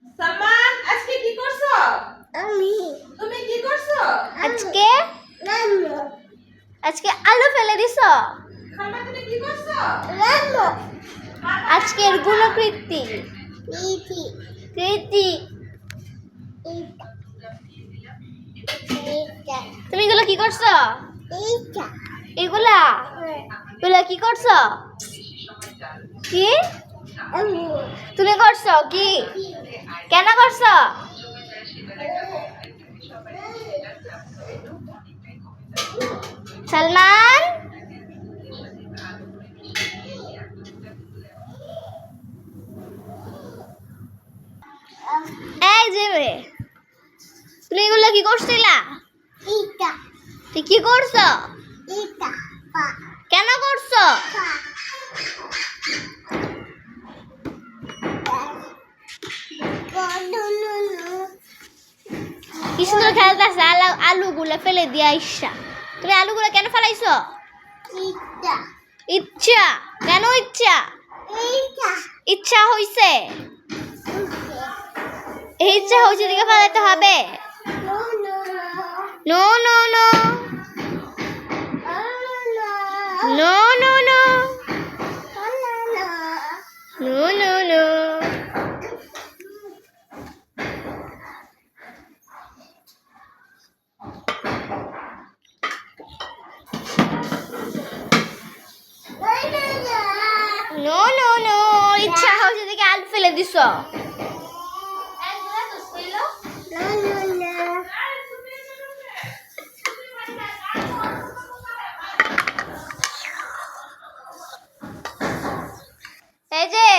সালমান আজকে কি করছো? আমি তুমি কি করছো? আজকে রান্না। আজকে আলু ফেলে দিছো। সালমান তুমি কি করছো? রান্না। আজকের গুণকৃতি ইতি কৃতি ইটা ইটা তুমি এগুলো কি করছো? ইটা এগুলা এগুলা কি করছো? কি আমি তুমি করছো কি? কেন করছো? সালমান এই যে মেয়ে, তুমি এগুলো কি করছিলা? ইটা তুই কি করছো? ইটা পা কেন করছো? পা কি সুন্দর খেলতেছে আলুগুলো ফেলে দিয়া ইচ্ছা। তুমি আলুগুলো কেন ফেলাইছো? ইটা ইচ্ছা কেন ইচ্ছা? ইটা ইচ্ছা হইছে, এই ইচ্ছা হইছে দিকে ফেলাইতে হবে। No no no no no no no no no no no. No no no ইচ্ছা হইছে দিকে আলু ফেলে দিছো। এই যে